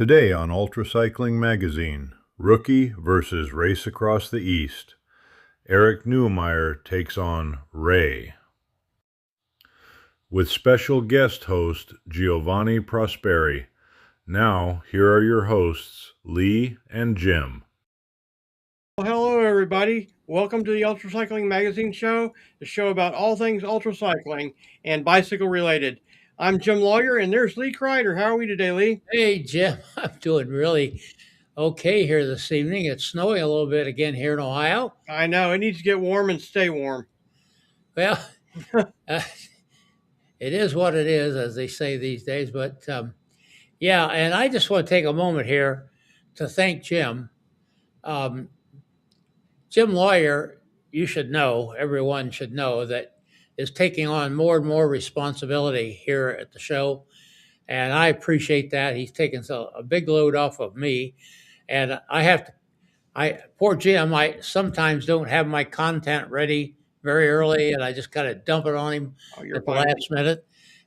Today on Ultra Cycling Magazine, Rookie versus Race Across the East. Eric Neumeyer takes on Ray. With special guest host Giovanni Prosperi. Now, here are your hosts, Lee and Jim. Well, hello, everybody. Welcome to the Ultra Cycling Magazine show, the show about all things ultra cycling and bicycle related. I'm Jim Lawyer, and there's Lee Kreider. How are we today, Lee? Hey, Jim. I'm doing really okay here this evening. It's snowing a little bit again here in Ohio. I know, it needs to get warm and stay warm. Well, it is what it is, as they say these days. But yeah, and I just want to take a moment here to thank Jim. Jim Lawyer, you should know, everyone should know, that is taking on more and more responsibility here at the show. And I appreciate that. He's taken a big load off of me. And poor Jim, I sometimes don't have my content ready very early, and I just kind of dump it on him at the last minute.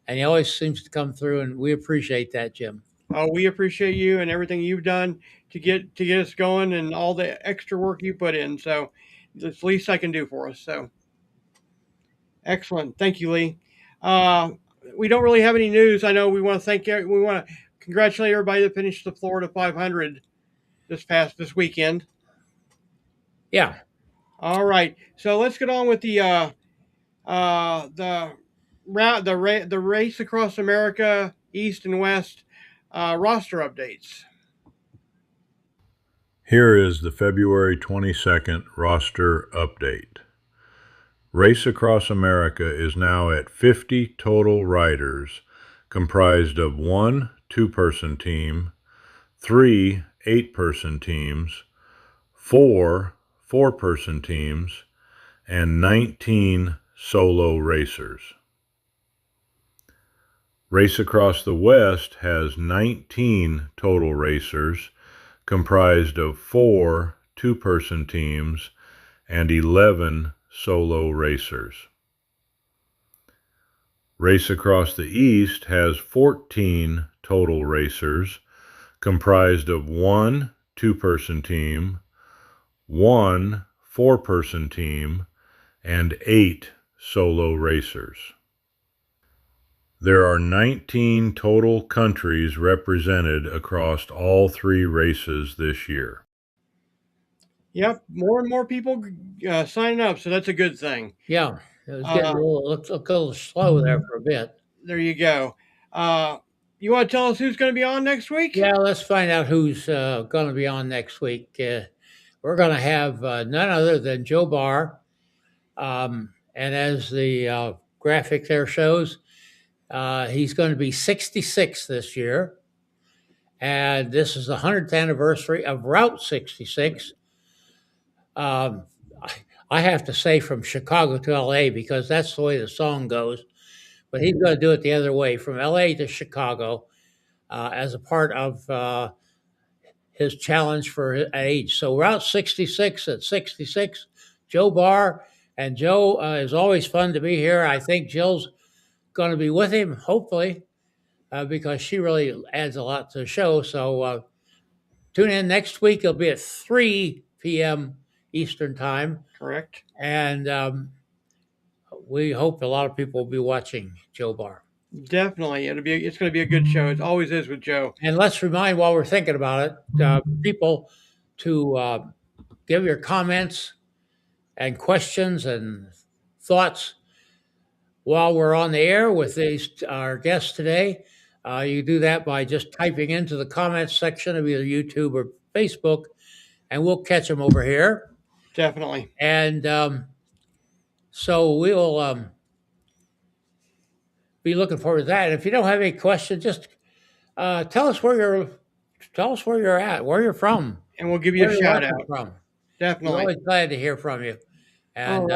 And he always seems to come through, and we appreciate that, Jim. Oh, we appreciate you and everything you've done to get us going and all the extra work you put in. So it's the least I can do for us. So excellent. Thank you, Lee. We don't really have any news. I know we want to congratulate everybody that finished the Florida 500 this weekend. Yeah. All right. So let's get on with the race across America, East and West roster updates. Here is the February 22nd roster update. Race Across America is now at 50 total riders, comprised of 1 2-person team, 3 8-person teams, 4 4-person teams, and 19 solo racers. Race Across the West has 19 total racers, comprised of 4 2-person teams and 11 solo racers. Race Across the East has 14 total racers, comprised of 1 2-person team, 1 4-person team, and 8 solo racers. There are 19 total countries represented across all 3 races this year. Yep, more and more people signing up, so that's a good thing. Yeah, it was getting a little slow there for a bit. There you go. You want to tell us who's going to be on next week? Yeah, let's find out who's going to be on next week. We're going to have none other than Joe Barr. And as the graphic there shows, he's going to be 66 this year. And this is the 100th anniversary of Route 66. I have to say from Chicago to LA because that's the way the song goes. But he's going to do it the other way, from LA to Chicago, as a part of his challenge for age. So Route 66 at 66, Joe Barr. And Joe is always fun to be here. I think Jill's going to be with him, hopefully, because she really adds a lot to the show. So tune in next week. It'll be at 3 p.m. Eastern Time. Correct. And we hope a lot of people will be watching Joe Barr. Definitely. It's going to be a good show. It always is with Joe. And let's remind, while we're thinking about it, people to give your comments and questions and thoughts while we're on the air with our guests today. You do that by just typing into the comments section of either YouTube or Facebook, and we'll catch them over here. Definitely. And so we'll be looking forward to that. And if you don't have any questions, just tell us where you're at, where you're from, and we'll give you a shout out. From. Definitely. We're always glad to hear from you, and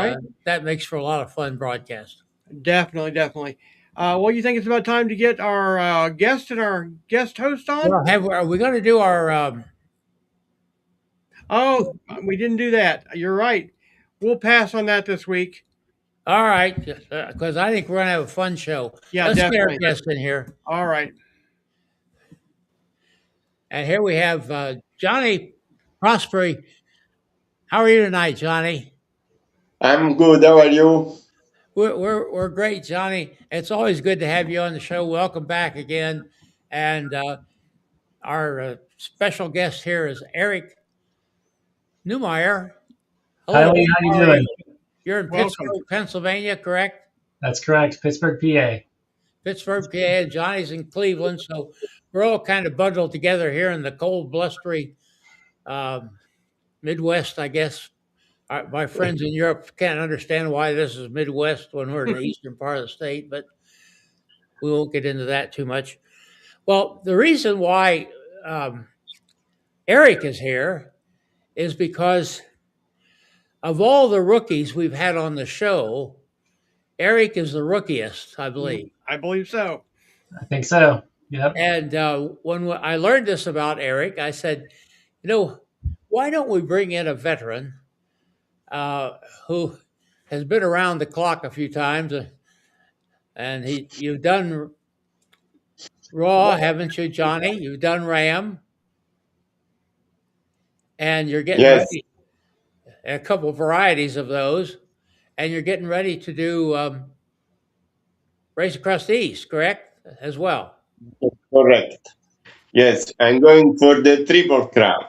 that makes for a lot of fun broadcast. Definitely. Well, you think it's about time to get our guest and our guest host on? Well, are we going to do our? Oh, we didn't do that. You're right. We'll pass on that this week. All right, because I think we're going to have a fun show. Yeah, let's definitely. Get our guest in here. All right. And here we have Johnny Prosperi. How are you tonight, Johnny? I'm good. How are you? We're great, Johnny. It's always good to have you on the show. Welcome back again. And our special guest here is Eric Neumeyer. Hi, Hello, Lee. How you how are you? doing? You're in Welcome. Pittsburgh, Pennsylvania, correct? That's correct. Pittsburgh, PA. Pittsburgh, PA, and Johnny's in Cleveland. So we're all kind of bundled together here in the cold, blustery Midwest, I guess. My friends in Europe can't understand why this is Midwest when we're in the eastern part of the state, but we won't get into that too much. Well, the reason why Eric is here is because of all the rookies we've had on the show, Eric is the rookiest, I believe. I believe so. I think so. Yep. And when I learned this about Eric, I said, why don't we bring in a veteran who has been around the clock a few times, and you've done Raw, haven't you, Johnny? You've done Ram, and you're getting Yes, ready a couple varieties of those, and you're getting ready to do Race Across the East, correct? As well. correct. Yes, I'm going for the Triple Crown.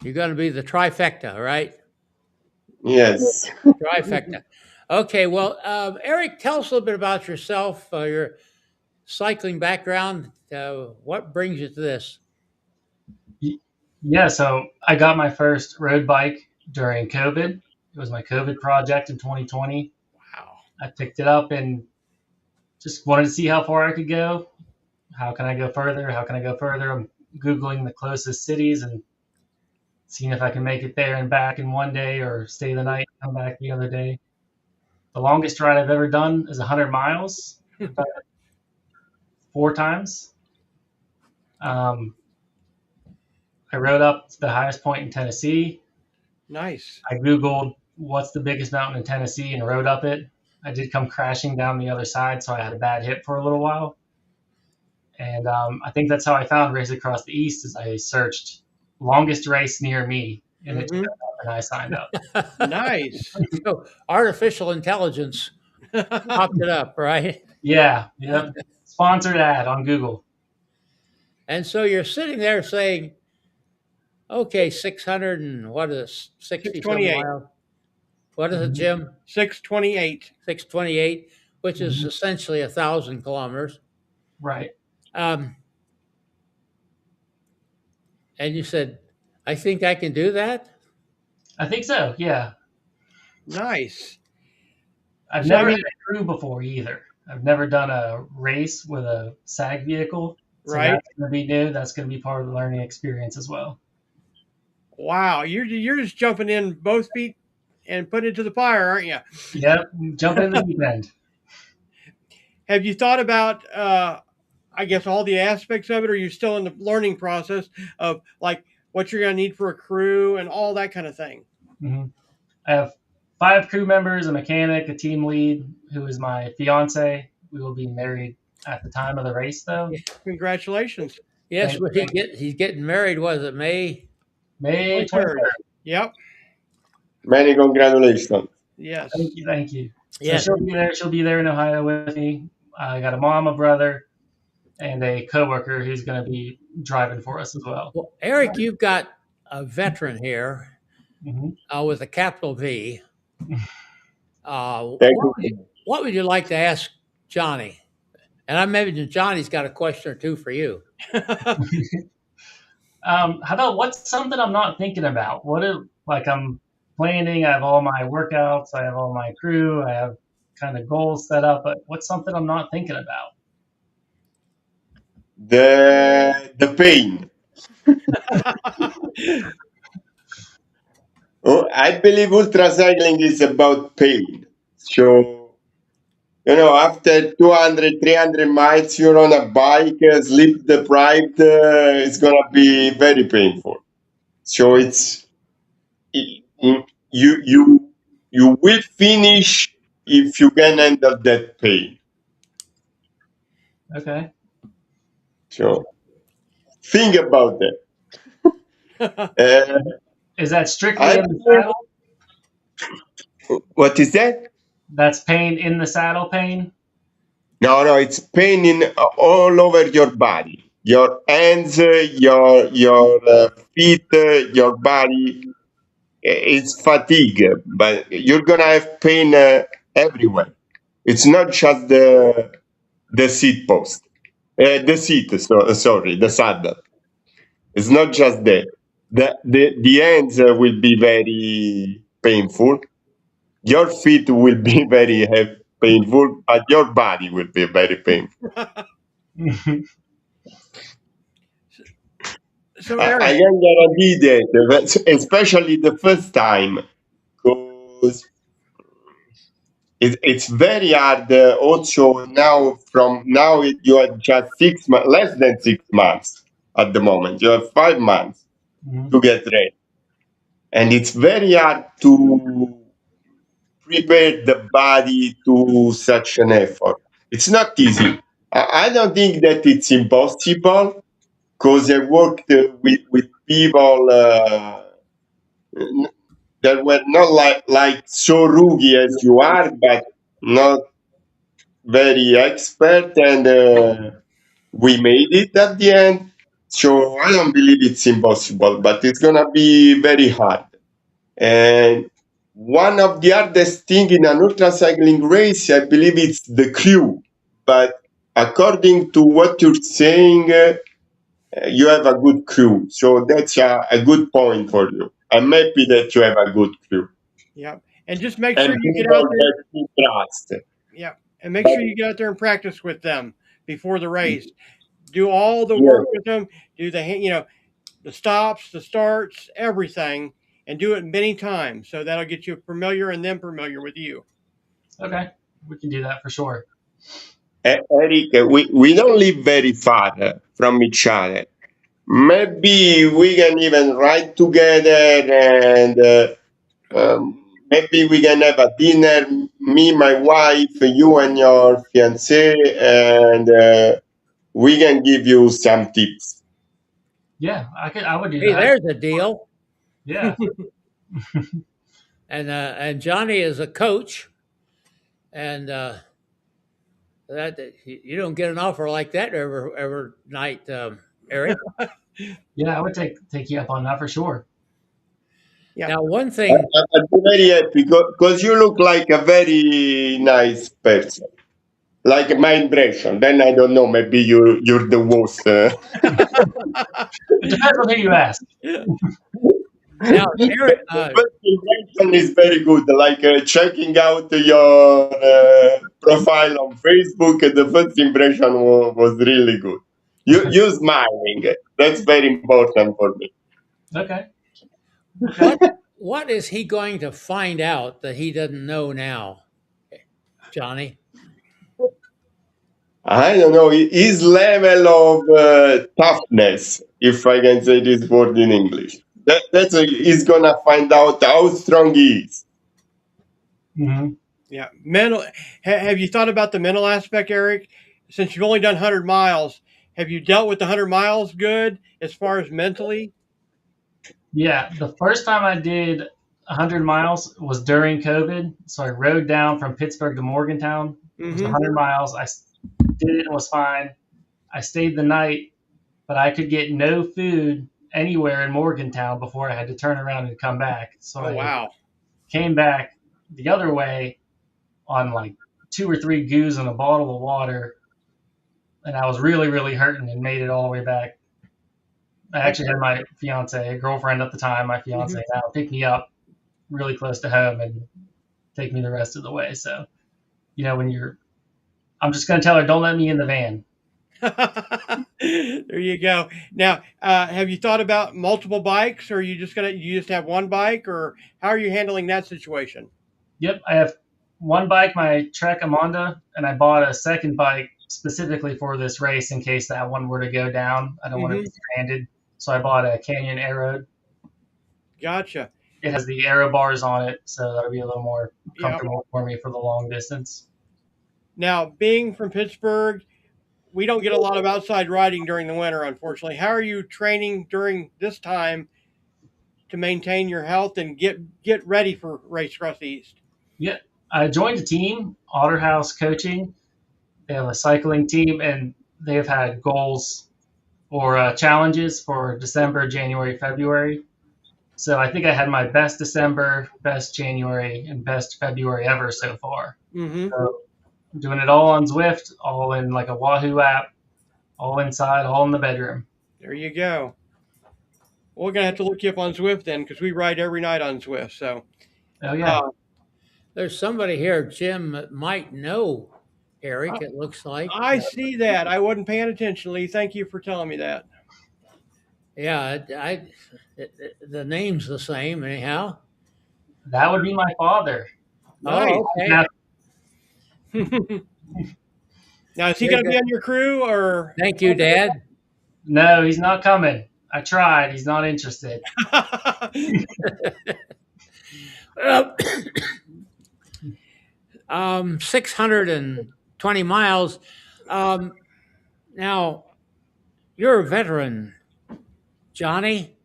You're going to be the trifecta, right? Yes. Trifecta. Okay, well, Eric, tell us a little bit about yourself, your cycling background. What brings you to this? Yeah, so I got my first road bike during COVID. It was my COVID project in 2020. Wow. I picked it up and just wanted to see how far I could go. How can I go further? How can I go further? I'm Googling the closest cities and seeing if I can make it there and back in one day or stay the night, come back the other day. The longest ride I've ever done is 100 miles, about 4 times. I rode up to the highest point in Tennessee. Nice. I Googled what's the biggest mountain in Tennessee and rode up it. I did come crashing down the other side, so I had a bad hip for a little while. And I think that's how I found Race Across the East is I searched longest race near me, and it took up, and I signed up. Nice. So artificial intelligence popped it up, right? Yeah, yep. Sponsored ad on Google. And so you're sitting there saying, okay, 600 and what is it, 60 628. miles? What is it, Jim? 628. 628, which is Mhm. essentially 1,000 kilometers. Right. And you said, I think I can do that? I think so, yeah. Nice. I've So, I never mean- had a crew before either. I've never done a race with a SAG vehicle. So Right. that's going to be new. That's going to be part of the learning experience as well. Wow. You're just jumping in both feet and putting it to the fire, aren't you? Yep, jumping in the deep end. Have you thought about, I guess, all the aspects of it, or are you still in the learning process of like what you're going to need for a crew and all that kind of thing? Mm-hmm. I have 5 crew members, a mechanic, a team lead, who is my fiance. We will be married at the time of the race, though. Congratulations. Yes, Thank but he's getting married, was it May? May 23rd. 23rd. Yep. Many congratulations. Yes. Thank you. Yes. So she'll be there. She'll be there in Ohio with me. I got a mom, a brother, and a coworker who's going to be driving for us as well. Well, Eric, you've got a veteran here Mm-hmm. with a capital V. Thank you. What would you like to ask Johnny? And I imagine Johnny's got a question or two for you. How about what's something I'm not thinking about? What if, like, I'm planning, I have all my workouts, I have all my crew, I have kind of goals set up, but what's something I'm not thinking about? The pain. Oh, I believe ultra cycling is about pain. So, after 200, 300 miles, you're on a bike, sleep deprived, it's going to be very painful. So you will finish if you can handle that pain. Okay. So Think about that. Is that strictly I in the saddle? What is that? That's pain in the saddle pain? No, it's pain in all over your body, your hands, your feet, your body. It's fatigue, but you're gonna have pain everywhere. It's not just the seat post, the seat. Sorry, the saddle. It's not just that. The hands will be very painful. Your feet will be very painful, but your body will be very painful. So I Eric, can guarantee that, especially the first time, because it's very hard. Also, now from now you are just 6 months, less than 6 months at the moment. You have 5 months Mhm. to get ready, and it's very hard to prepare the body to such an effort. It's not easy. I don't think that it's impossible because I worked with people that were not like so rookie as you are, but not very expert, and we made it at the end. So I don't believe it's impossible, but it's gonna be very hard. And one of the hardest thing in an ultra cycling race, I believe, it's the crew. But according to what you're saying, you have a good crew. So that's a good point for you. I'm happy that you have a good crew yeah, and just make and sure you get people out there. that you trust. Yeah, and make sure you get out there and practice with them before the race. Do all the Yes. work with them. Do the stops, the starts, everything, and do it many times. So that'll get you familiar and then familiar with you. Okay, we can do that for sure. Eric, we don't live very far from each other. Maybe we can even ride together and maybe we can have a dinner, me, my wife, you and your fiance, and we can give you some tips. Yeah, I would do Hey, that. there's a deal. Yeah. And Johnny is a coach, and that you don't get an offer like that every night, Eric. Yeah, I would take you up on that for sure. Yeah. Now, one I- thing, I'm very happy because you look like a very nice person. Like my impression. Then I don't know. Maybe you're the worst. It depends on who Yeah. you ask. now, The Eric, first impression is very good. Like checking out your profile on Facebook, the first impression was really good. You smiling. That's very important for me. Okay. Okay. what what is he going to find out that he doesn't know now, Johnny? I don't know his level of toughness, if I can say this word in English. He's gonna find out how strong he is. Hmm. Yeah. Mental. Have you thought about the mental aspect, Eric? Since you've only done 100 miles, have you dealt with the 100 miles good as far as mentally? Yeah, the first time I did 100 miles was during COVID. So I rode down from Pittsburgh to Morgantown. It was Mm-hmm. 100 miles. I did it and was fine. I stayed the night, but I could get no food anywhere in Morgantown before I had to turn around and come back. So Oh I wow. came back the other way on like 2 or 3 goos and a bottle of water, and I was really, really hurting and made it all the way back. I actually had my girlfriend at the time, my Mm-hmm. fiance now, pick me up really close to home and take me the rest of the way. So, when I'm just going to tell her, don't let me in the van. There you go. Now, have you thought about multiple bikes, or you just have one bike, or how are you handling that situation? Yep, I have one bike, my Trek Amonda, and I bought a second bike specifically for this race in case that one were to go down. I don't want to Mm-hmm. be stranded. So I bought a Canyon Aero. Gotcha. It has the aero bars on it, so that'll be a little more Yeah. comfortable for me for the long distance. Now, being from Pittsburgh, we don't get a lot of outside riding during the winter, unfortunately. How are you training during this time to maintain your health and get ready for Race Across the East? Yeah, I joined a team, Otterhouse Coaching. They have a cycling team, and they've had goals or challenges for December, January, February. So I think I had my best December, best January, and best February ever so far. Mm-hmm. So I'm doing it all on Zwift, all in like a Wahoo app, all inside, all in the bedroom. There you go. Well, we're gonna have to look you up on Zwift then, because we ride every night on Zwift. So, Oh yeah, There's somebody here, Jim, that might know Eric, it looks like. I see that. I wasn't paying attention, Lee. Thank you for telling me that. Yeah, the name's the same anyhow. that would be my father. Nice. Oh, okay. Now, Now, is he Very going to be good. on your crew or? Thank you, Dad. no, he's not coming. I tried. He's not interested. 620 miles. Now, you're a veteran, Johnny.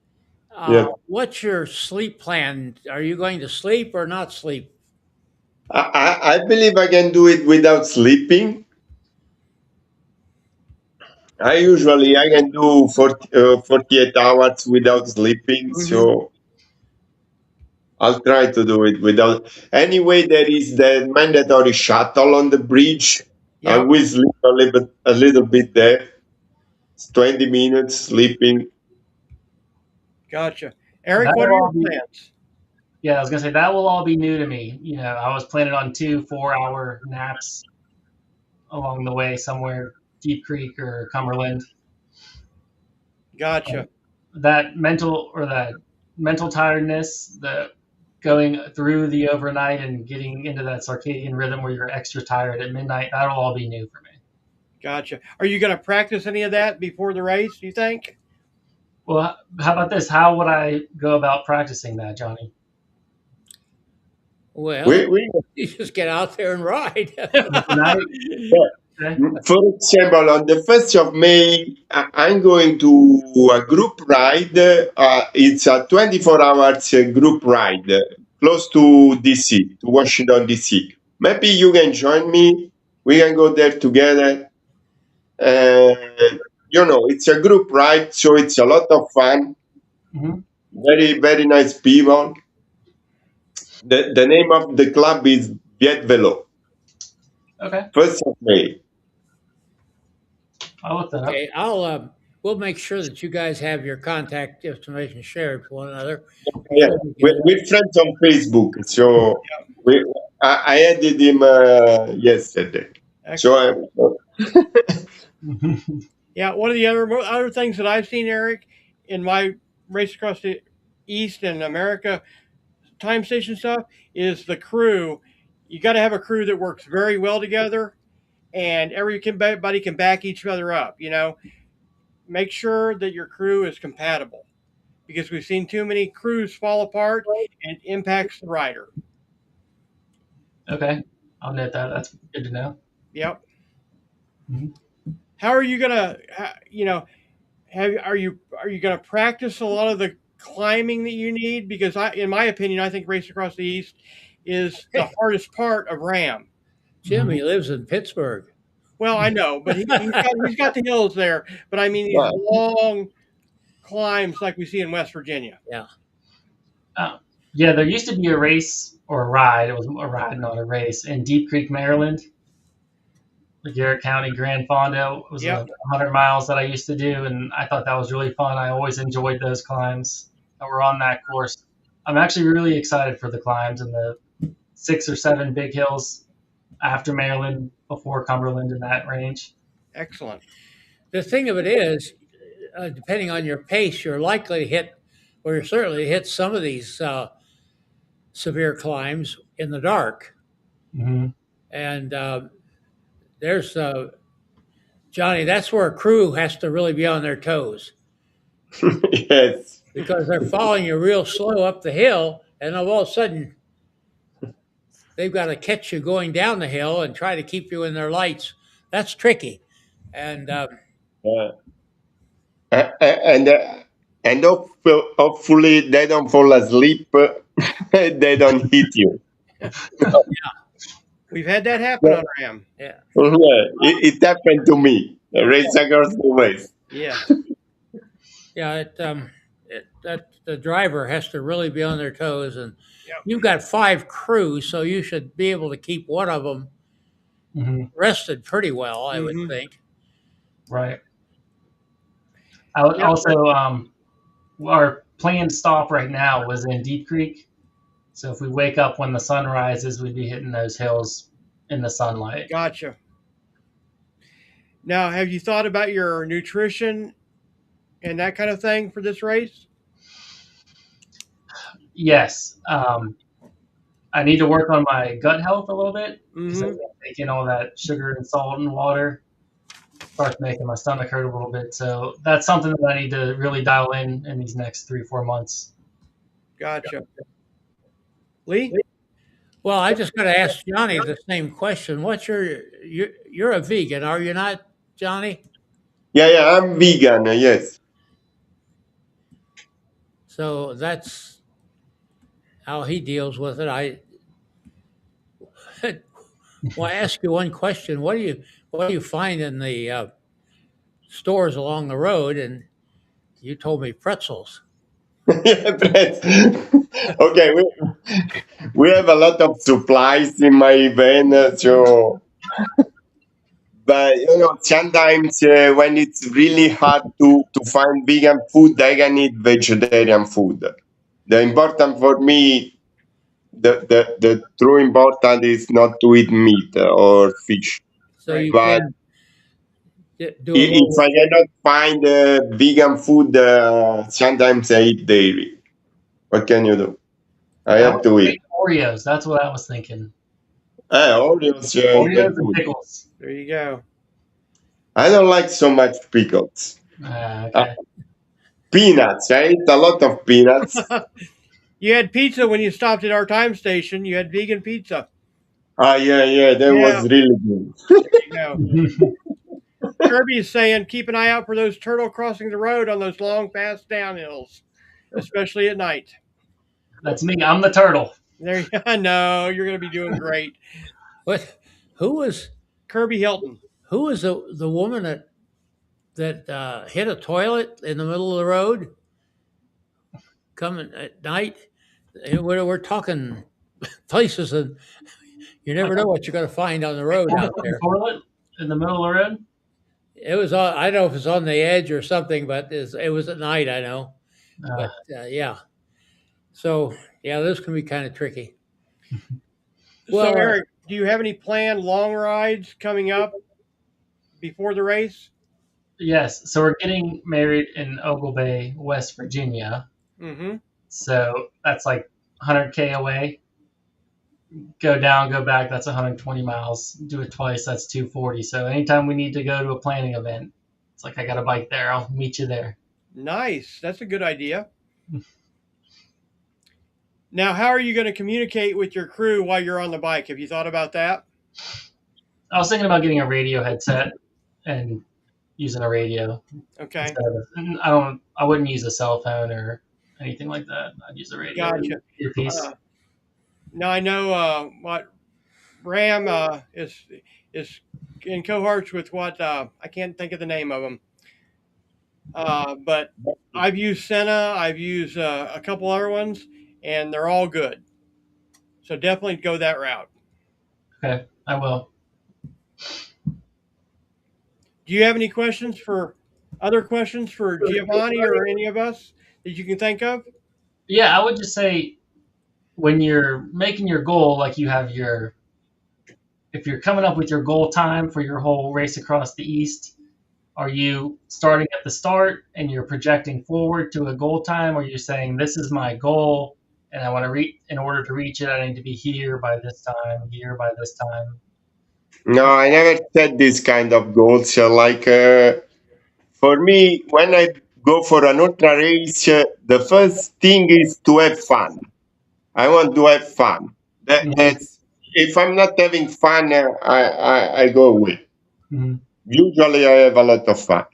Yeah. What's your sleep plan? Are you going to sleep or not sleep? I believe I can do it without sleeping. I can do 48 hours without sleeping. Mhm. So I'll try to do it without. Anyway, there is the mandatory shuttle on the bridge. I Yep. will sleep a little bit there. It's 20 minutes sleeping. Gotcha. Eric, That'll what are your all be- plans? Yeah, I was gonna say that will all be new to me. You know, I was planning on 2 4-hour naps along the way somewhere, Deep Creek or Cumberland. Gotcha. That mental tiredness, the going through the overnight and getting into that circadian rhythm where you're extra tired at midnight, that'll all be new for me. Gotcha. Are you going to practice any of that before the race, do you think? Well, how about this? How would I go about practicing that, Johnny? Well, We you just get out there and ride. Tonight? Okay. For example, on the 1st of May, I'm going to a group ride. It's a 24 hours group ride close to DC, to Washington, DC. Maybe you can join me. We can go there together. It's a group ride, so it's a lot of fun. Mhm. Very, very nice people. The name of the club is Viet Velo, Okay. 1st of May. I'll look that up. Okay, we'll make sure that you guys have your contact information shared with one another. Yeah, before we get we're friends on Facebook. So I added him yesterday. Excellent. So Yeah, one of the other things that I've seen, Eric, in my Race Across the East and America time station stuff is the crew. You got to have a crew that works very well together, and everybody can back each other up. Make sure that your crew is compatible, because we've seen too many crews fall apart and it impacts the rider. Okay. I'll note that. That's good to know. Yep. Mhm. How are you gonna, are you gonna practice a lot of the climbing that you need? Because in my opinion, I think Race Across the East is the hardest part of RAM. Jim, he lives in Pittsburgh. Well, I know, but he's got the hills there. But I mean these Wow. long climbs like we see in West Virginia. Yeah, there used to be a race or a ride. It was a ride, not a race, in Deep Creek, Maryland. The Garrett County Grand Fonda was Yep. 100 miles that I used to do, and I thought that was really fun. I always enjoyed those climbs that were on that course. I'm actually really excited for the climbs and the 6 or 7 big hills after Maryland, before Cumberland in that range. Excellent. The thing of it is, depending on your pace, you're likely to hit, or you're certainly to hit some of these severe climbs in the dark. Mm-hmm. And there's Johnny. That's where a crew has to really be on their toes, Yes. because they're following you real slow up the hill, and all of a sudden they've got to catch you going down the hill and try to keep you in their lights. That's tricky. And Uh, and hopefully they don't fall asleep. They don't hit you. We've had that happen on Ram. yeah, Yeah, it happened to me. Race across the waste. Yes. yeah, that the driver has to really be on their toes, and Yep. you've got 5 crews, so you should be able to keep one of them Hmm. rested pretty well, I would Mhm. think. Right. Yep. Also, our planned stop right now was in Deep Creek. So if we wake up when the sun rises, we'd be hitting those hills in the sunlight. Gotcha. Now, have you thought about your nutrition and that kind of thing for this race? Yes. I need to work on my gut health a little bit because Mm-hmm. taking all that sugar and salt and water starts making my stomach hurt a little bit. So that's something that I need to really dial in these next 3-4 months. Gotcha. Lee? Well, I just got to ask Johnny the same question. What's you're a vegan, are you not, Johnny? Yeah, I'm vegan. Yes. So that's how he deals with it. Well, I ask you one question. What do you find in the stores along the road? And you told me pretzels. Yeah, okay, we have a lot of supplies in my van, so but sometimes when it's really hard to find vegan food, I can eat vegetarian food. The important for me, the true important is not to eat meat or fish. So Right. you But can do a if little. I cannot find vegan food, sometimes I eat dairy. What can you do? I I have would to eat. say Oreos. That's what I was thinking. Oreos, Oreos good and food. pickles. There you go. I don't like so much pickles. Uh, Okay. Peanuts. I eat a lot of peanuts. You had pizza when you stopped at our time station. You had vegan pizza. Yeah, that Yeah, was really good. there you go. Kirby is saying keep an eye out for those turtle crossing the road on those long, fast downhills, especially at night. That's me. I'm the turtle. There, I know you're going to be doing great. What? Who was Kirby Hilton. who was the woman that hit a toilet in the middle of the road coming at night? We're talking places, and you never know what you're going to find on the road out there. Toilet in the middle of the road. It was on. I don't know if it's on the edge or something, but it was at night. I know, Uh, but yeah. So yeah, those can be kind of tricky. So, Well, Eric, do you have any planned long rides coming up before the race? yes. So we're getting married in Ogle Bay, West Virginia. Mm-hmm. So that's like 100K away. Go down, go back. That's 120 miles. Do it twice. That's 240. So anytime we need to go to a planning event, it's like I got a bike there. I'll meet you there. Nice. That's a good idea. Now, how are you going to communicate with your crew while you're on the bike? Have you thought about that? I was thinking about getting a radio headset and using a radio. Okay. I wouldn't use a cell phone or anything like that. I'd use a radio Gotcha. earpiece. Now I know what Ram is in cohorts with what I can't think of the name of them, but I've used Senna. I've used a couple other ones, and they're all good. So definitely go that route. Okay, I will. Do you have any other questions for Giovanni or any of us that you can think of? Yeah, I would just say when you're making your goal, like if you're coming up with your goal time for your whole race across the East, are you starting at the start and you're projecting forward to a goal time, or you're saying this is my goal and I want to reach in order to reach it, I need to be here by this time, here by this time. No, I never set this kind of goals. For me, when I go for an ultra race, the first thing is to have fun. I want to have fun. Mhm. That's if I'm not having fun, I go away. Mhm. Usually I have a lot of fun.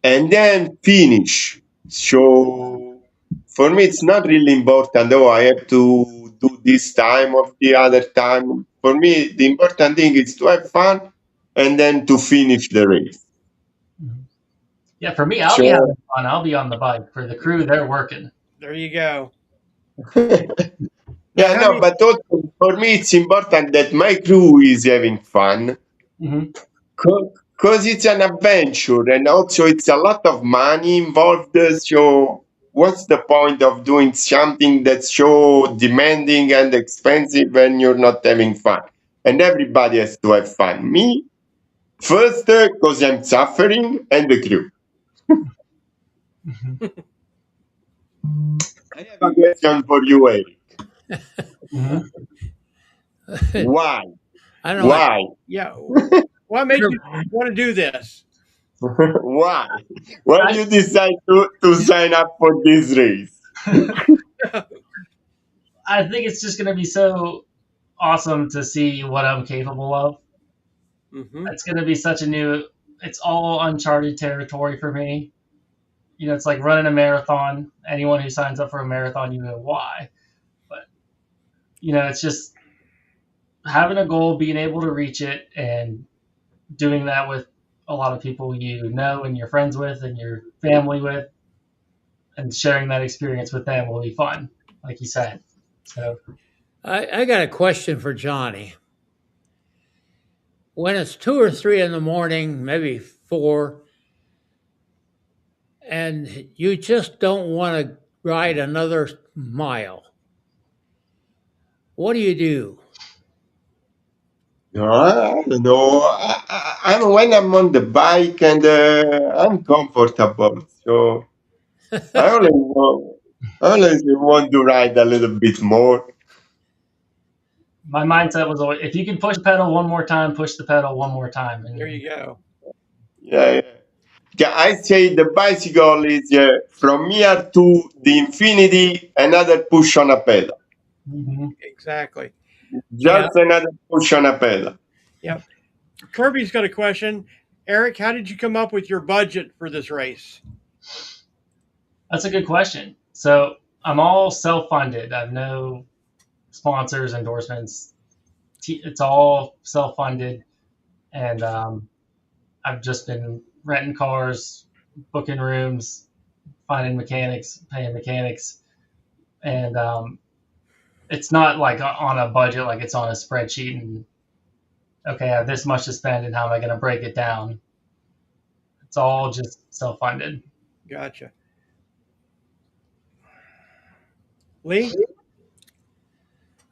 And then finish. So for me, it's not really important. Oh, I have to do this time or the other time. For me, the important thing is to have fun and then to finish the race. Yeah, for me, I'll be So having fun. I'll be on the bike. For the crew, they're working. There you go. Now, yeah, how no, many? but also for me, it's important that my crew is having fun Hmm. because it's an adventure and also it's a lot of money involved. So what's the point of doing something that's so demanding and expensive when you're not having fun? And everybody has to have fun. Me first, because I'm suffering, and the crew. I have a question for you, Eric. Hmm. Why? I don't know what. Why? Yeah. What made you want to do this? Why? Why you decide to sign up for this race? I think it's just going to be so awesome to see what I'm capable of. Mm-hmm. It's going to be such a new, it's all uncharted territory for me. You know, it's like running a marathon. Anyone who signs up for a marathon, you know why. But, you know, it's just having a goal, being able to reach it, and doing that with a lot of people you know and you're friends with and your family with, and sharing that experience with them will be fun, like you said. So, I got a question for Johnny. When it's 2 or 3 in the morning, maybe 4, and you just don't want to ride another mile, what do you do? No, I don't know. I'm when I'm on the bike and I'm comfortable, so I always want to ride a little bit more. my mindset was always, if you can push the pedal one more time, push the pedal one more time. There And you go. Yeah, yeah. Yeah, I say the bicycle is from here to the infinity, another push on a pedal. mhm. Exactly. Yeah. Just another push on a pedal. Yep. Kirby's got a question. Eric, how did you come up with your budget for this race? That's a good question. So I'm all self-funded. I have no sponsors, endorsements. It's all self-funded, and I've just been renting cars, booking rooms, finding mechanics, paying mechanics, and it's not like on a budget, like it's on a spreadsheet. And okay, I have this much to spend, and how am I going to break it down? It's all just self-funded. Gotcha. Lee?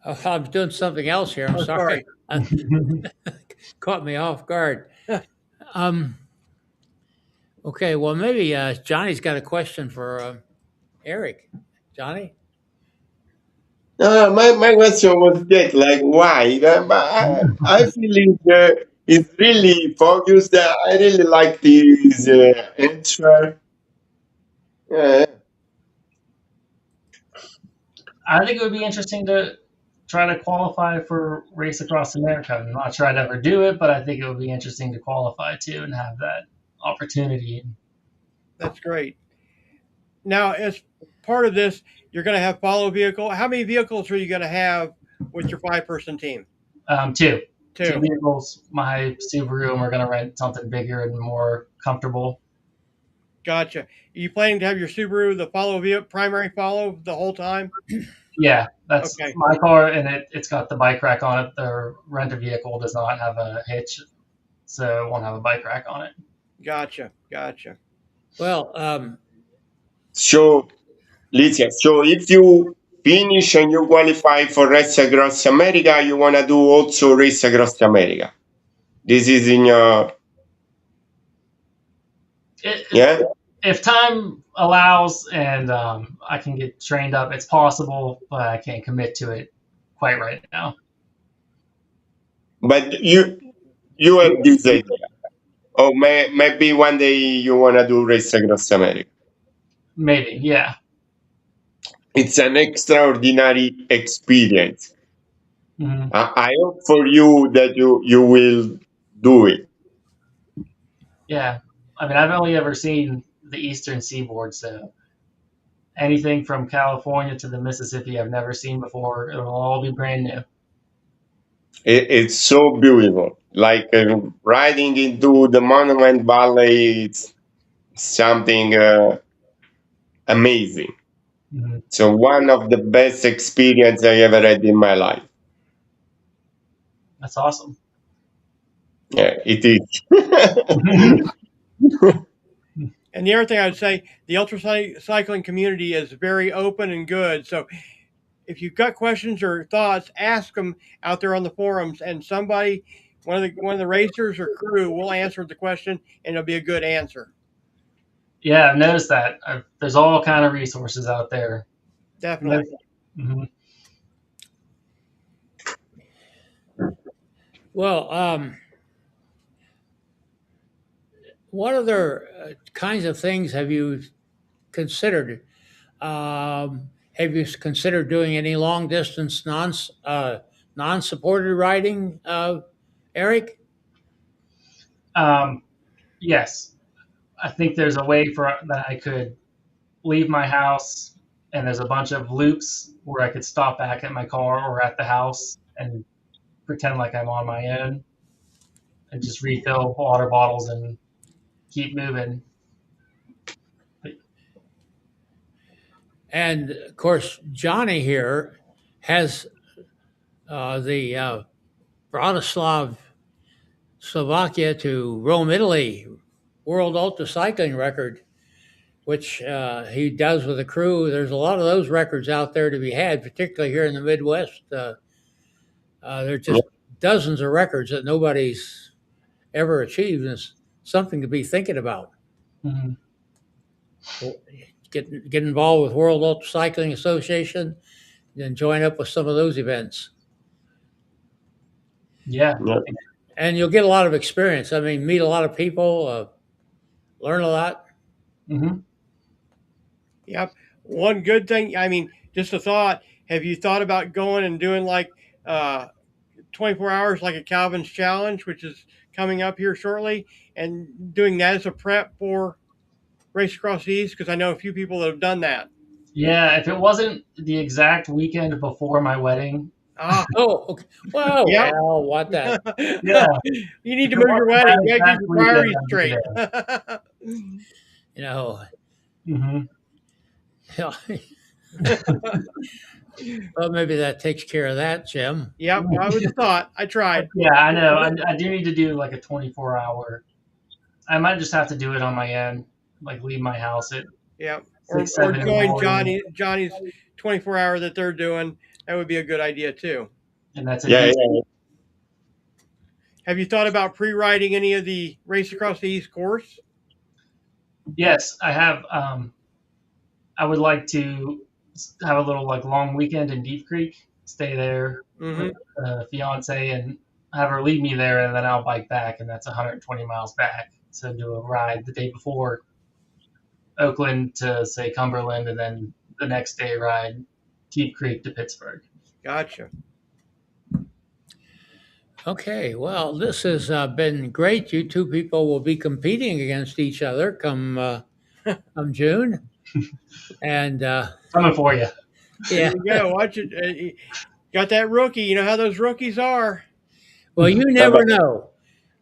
Oh, I'm doing something else here. I'm Oh, sorry. Caught me off guard. Um, okay, well, maybe Johnny's got a question for Eric. Johnny? My question was that, like, why? But I feel it's really focused. I really like this answer. Yeah. I think it would be interesting to try to qualify for Race Across America. I'm not sure I'd ever do it, but I think it would be interesting to qualify too and have that opportunity. That's great. Now, as part of this, you're going to have follow vehicle. How many vehicles are you going to have with your 5-person team? Two Two. vehicles. My Subaru, and we're going to rent something bigger and more comfortable. Gotcha. Are you planning to have your Subaru, the primary follow the whole time? Yeah, that's Okay. my car, and it's got the bike rack on it. The rent a vehicle does not have a hitch, so it won't have a bike rack on it. Gotcha. Gotcha. Well, So, listen, so if you finish and you qualify for Race Across America, you want to do also Race Across America. This is in your, yeah? If time allows and I can get trained up, it's possible, but I can't commit to it quite right now. But you have this idea. Oh, maybe one day you want to do Race Across America. Maybe, yeah. It's an extraordinary experience. Hmm. I hope for you that you will do it. Yeah, I mean, I've only ever seen the Eastern Seaboard, so anything from California to the Mississippi, I've never seen before. It'll all be brand new. It's so beautiful. Like riding into the Monument Valley, it's something amazing. Mhm. So one of the best experience I ever had in my life. That's awesome. Yeah, it is. And the other thing I would say, the cycling community is very open and good. So if you've got questions or thoughts, ask them out there on the forums, and somebody, one of the racers or crew, will answer the question, and it'll be a good answer. Yeah, I've noticed that. There's all kind of resources out there. Definitely. Mm-hmm. Well, what other kinds of things have you considered? Have you considered doing any long distance non supported riding, Eric? Yes, I think there's a way for that I could leave my house, and there's a bunch of loops where I could stop back at my car or at the house and pretend like I'm on my own and just refill water bottles and keep moving. And of course, Johnny here has the Bratislav, Slovakia to Rome, Italy world ultra cycling record, which he does with a crew. There's a lot of those records out there to be had, particularly here in the Midwest. There are just dozens of records that nobody's ever achieved. And it's something to be thinking about. Mm-hmm. Get involved with World Ultra Cycling Association and join up with some of those events. Yeah. And you'll get a lot of experience. I mean, meet a lot of people, learn a lot. Mm-hmm. Yep. One good thing, I mean, just a thought. Have you thought about going and doing like 24 hours, like a Calvin's Challenge, which is coming up here shortly, and doing that as a prep for Race Across the East? Because I know a few people that have done that. Yeah, if it wasn't the exact weekend before my wedding. Oh, okay. Well, Yep. well, what that? Yeah. You need to move your wedding. You got to get your priorities straight. You know. Mm-hmm. Well, maybe that takes care of that, Jim. Yep, I would have thought. I tried. Yeah, I know. I do need to do like a 24-hour. I might just have to do it on my end, like leave my house at or 6, 7 in the join morning. Johnny's 24-hour that they're doing. That would be a good idea too. And that's it. Yeah. Have you thought about pre-riding any of the Race Across the East course? Yes, I have. I would like to have a little like long weekend in Deep Creek, stay there with fiance and have her leave me there, and then I'll bike back, and that's 120 miles back. So do a ride the day before Oakland to say Cumberland, and then the next day ride Deep Creek to Pittsburgh. Gotcha. Okay, well, this has been great. You two people will be competing against each other come June, and coming for you. Yeah, there you go. Watch it. Got that rookie. You know how those rookies are. Well, you never know.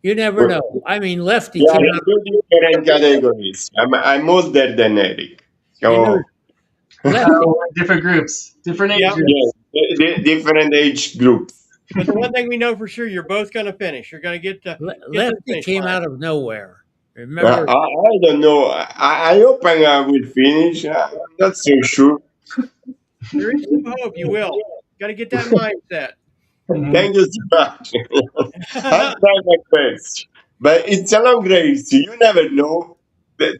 You never know. I mean, Lefty. Yeah, two different categories. I'm older than Eric. So different groups, different age groups. Yeah, different age groups. But the one thing we know for sure, you're both going to finish. You're going to get to Lefty came out of nowhere. Remember? I don't know. I hope I will finish. I'm not so sure. There is some hope you will. Got to get that mindset. Thank you so much. I'll try my best. But it's a long race. You never know.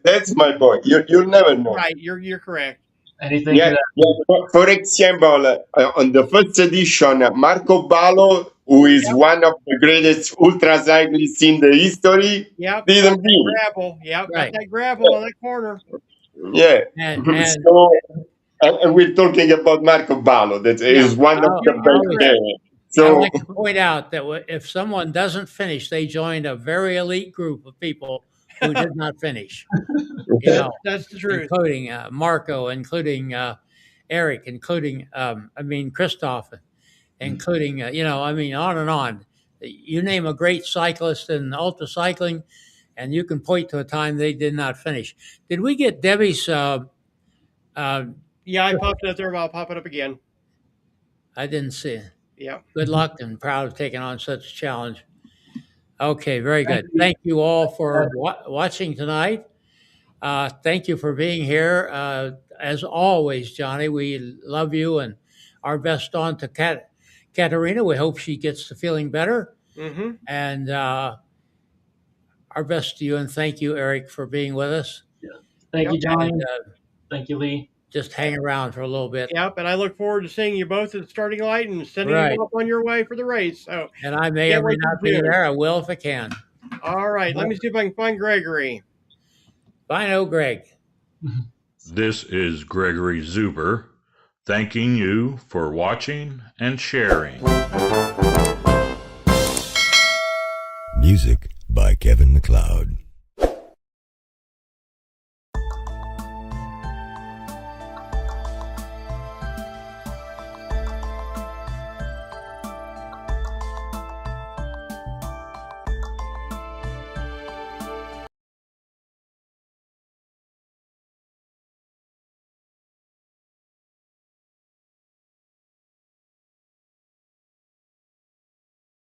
That's my point. You'll never know. Right. You're correct. Anything? Yeah. For example, on the first edition, Marco Ballo, who is one of the greatest ultra cyclists in the history, didn't win. Gravel. Got that gravel on that corner. Yeah. And we're talking about Marco Ballo. That is one of the best there. So I'd like to point out that if someone doesn't finish, they join a very elite group of people who did not finish. You know, That's the truth. including Marco, including Eric, including Christoph, including on and on. You name a great cyclist in ultra cycling, and you can point to a time they did not finish. Did we get Debbie's? Yeah, I popped it up there, but I'll pop it up again. I didn't see it. Yeah. Good luck, and proud of taking on such a challenge. Okay, very good. Thank you all for watching tonight. Thank you for being here. As always, Johnny, we love you, and our best on to Katerina. We hope she gets to feeling better. Mm-hmm. And our best to you, and thank you, Eric, for being with us. Thank you, Johnny. And, Thank you, Lee. just hang around for a little bit. Yep, and I look forward to seeing you both at the starting light and sending Right. you up on your way for the race. So, And I may Can't or may wait to not be see it. there. I will if I can. all right, let me see if I can find Gregory. Bye, Greg. This is Gregory Zuber, thanking you for watching and sharing. Music by Kevin MacLeod.